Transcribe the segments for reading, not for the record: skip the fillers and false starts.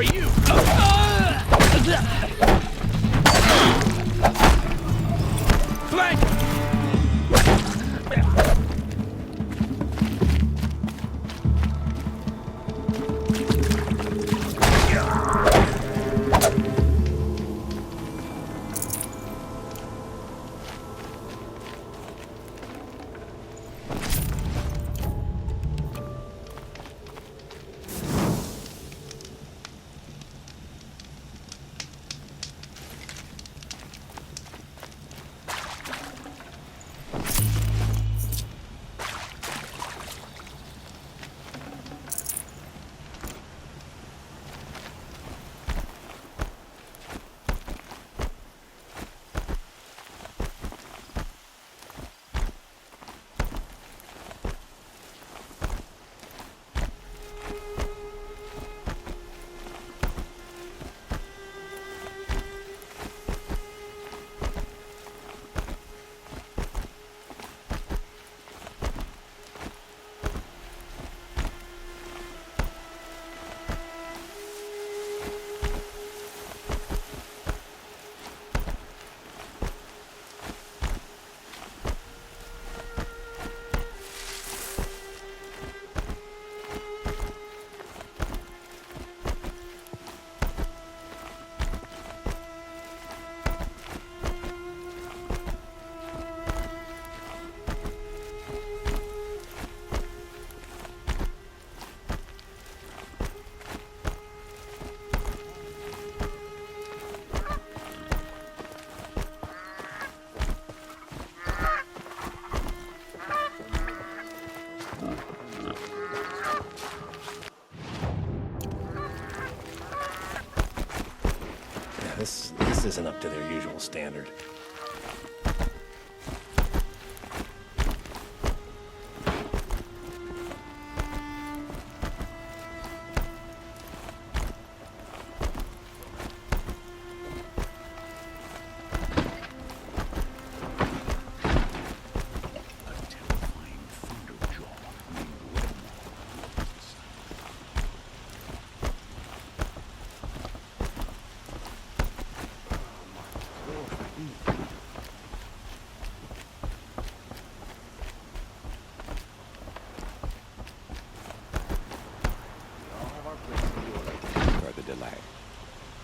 for you! Flank! This isn't up to their usual standard.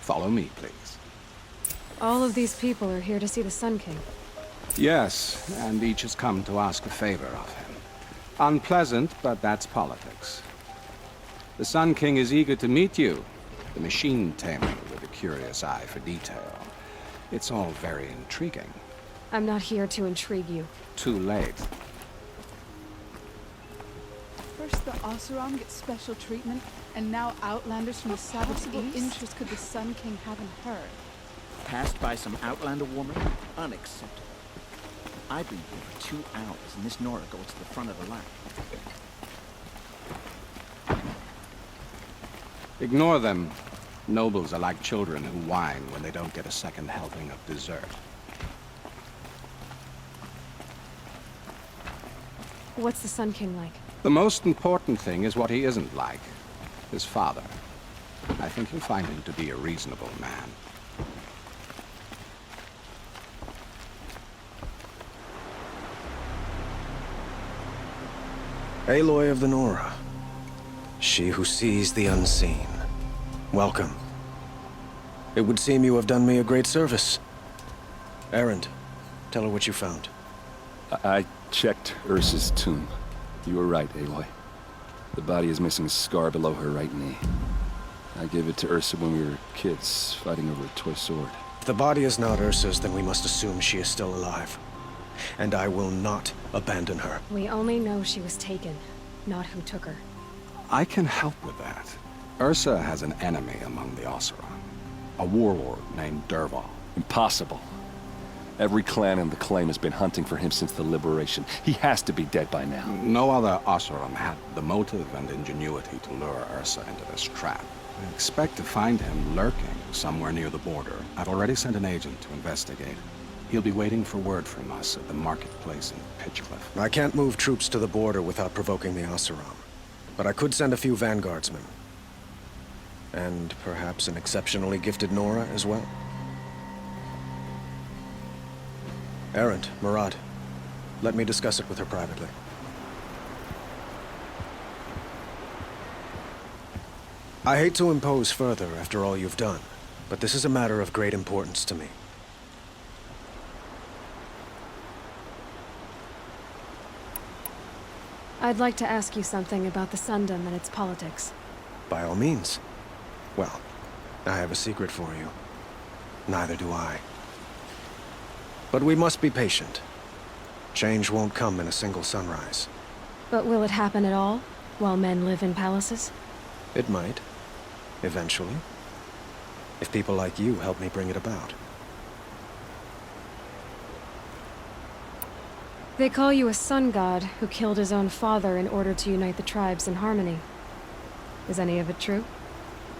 Follow me, please. All of these people are here to see the Sun King. Yes, and each has come to ask a favor of him. Unpleasant, but that's politics. The Sun King is eager to meet you, the machine tamer with a curious eye for detail. It's all very intriguing. I'm not here to intrigue you. Too late. First the Oseram gets special treatment, and now Outlanders from the Sabbath's interest could the Sun King have in her? Passed by some Outlander woman? Unacceptable. I've been here for 2 hours, and this Nora goes to the front of the line. Ignore them. Nobles are like children who whine when they don't get a second helping of dessert. What's the Sun King like? The most important thing is what he isn't like. His father. I think you'll find him to be a reasonable man. Aloy of the Nora. She who sees the unseen. Welcome. It would seem you have done me a great service. Erend, tell her what you found. I checked Ursa's tomb. You were right, Aloy. The body is missing a scar below her right knee. I gave it to Ursa when we were kids, fighting over a toy sword. If the body is not Ursa's, then we must assume she is still alive. And I will not abandon her. We only know she was taken, not who took her. I can help with that. Ursa has an enemy among the Oseram. A warlord named Dervahl. Impossible. Every clan in the claim has been hunting for him since the liberation. He has to be dead by now. No other Oseram had the motive and ingenuity to lure Ursa into this trap. I expect to find him lurking somewhere near the border. I've already sent an agent to investigate. He'll be waiting for word from us at the marketplace in Pitchcliff. I can't move troops to the border without provoking the Oseram. But I could send a few vanguardsmen. And perhaps an exceptionally gifted Nora as well. Erend, Murad, let me discuss it with her privately. I hate to impose further after all you've done, but this is a matter of great importance to me. I'd like to ask you something about the Sundom and its politics. By all means. Well, I have a secret for you. Neither do I. But we must be patient. Change won't come in a single sunrise. But will it happen at all, while men live in palaces? It might. Eventually. If people like you help me bring it about. They call you a sun god who killed his own father in order to unite the tribes in harmony. Is any of it true?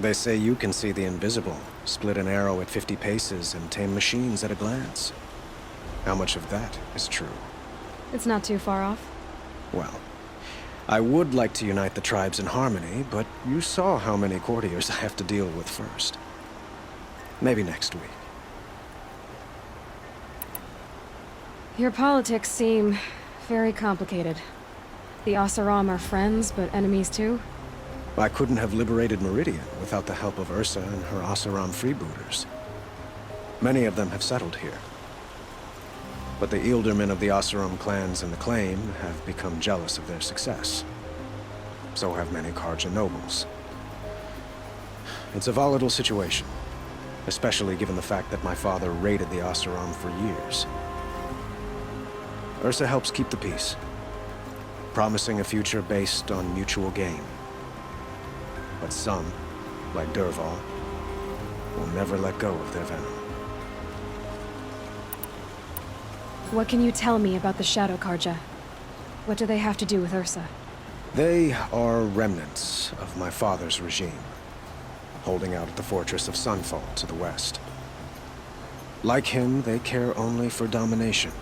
They say you can see the invisible, split an arrow at 50 paces, and tame machines at a glance. How much of that is true? It's not too far off. Well, I would like to unite the tribes in harmony, but you saw how many courtiers I have to deal with first. Maybe next week. Your politics seem very complicated. The Oseram are friends, but enemies too? I couldn't have liberated Meridian without the help of Ursa and her Oseram freebooters. Many of them have settled here. But the Ealdormen of the Oseram clans in the Claim have become jealous of their success. So have many Carja nobles. It's a volatile situation, especially given the fact that my father raided the Oseram for years. Ursa helps keep the peace, promising a future based on mutual gain. But some, like Dervahl, will never let go of their venom. What can you tell me about the Shadow Carja? What do they have to do with Ursa? They are remnants of my father's regime, holding out at the fortress of Sunfall to the west. Like him, they care only for domination,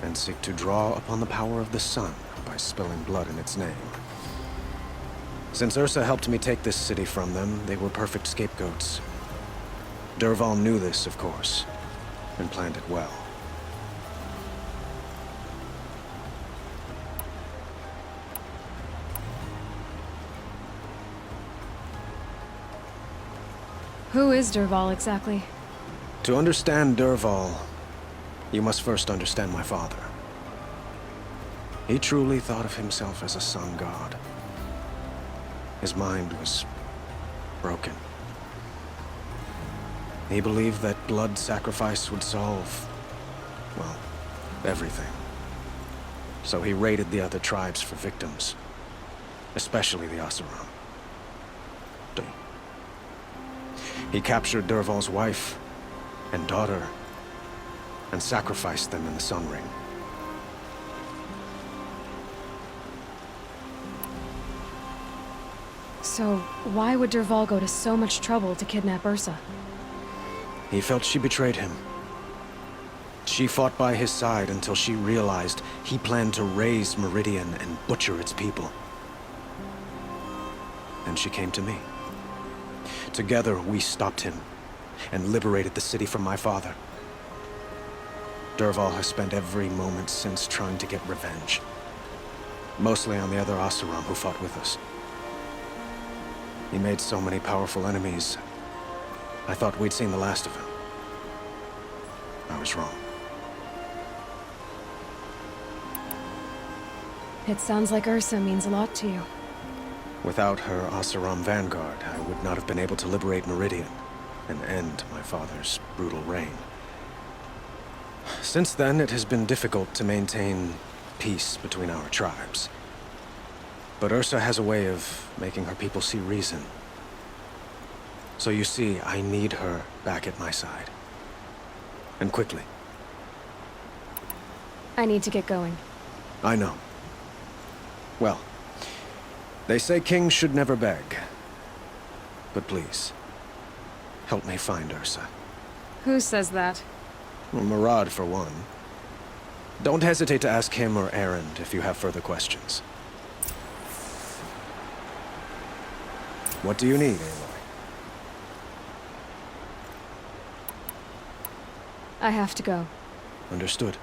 and seek to draw upon the power of the sun by spilling blood in its name. Since Ursa helped me take this city from them, they were perfect scapegoats. Dervahl knew this, of course, and planned it well. Who is Dervahl exactly? To understand Dervahl, you must first understand my father. He truly thought of himself as a sun god. His mind was broken. He believed that blood sacrifice would solve, well, everything. So he raided the other tribes for victims, especially the Oseram. He captured Dervahl's wife and daughter and sacrificed them in the Sun Ring. So, why would Dervahl go to so much trouble to kidnap Ursa? He felt she betrayed him. She fought by his side until she realized he planned to raise Meridian and butcher its people. Then she came to me. Together, we stopped him and liberated the city from my father. Dervahl has spent every moment since trying to get revenge. Mostly on the other Oseram who fought with us. He made so many powerful enemies, I thought we'd seen the last of him. I was wrong. It sounds like Ursa means a lot to you. Without her Oseram vanguard, I would not have been able to liberate Meridian and end my father's brutal reign. Since then, it has been difficult to maintain peace between our tribes. But Ursa has a way of making her people see reason. So you see, I need her back at my side. And quickly. I need to get going. I know. Well, they say kings should never beg. But please, help me find Ursa. Who says that? Well, Murad, for one. Don't hesitate to ask him or Erend if you have further questions. What do you need, Aloy? I have to go. Understood.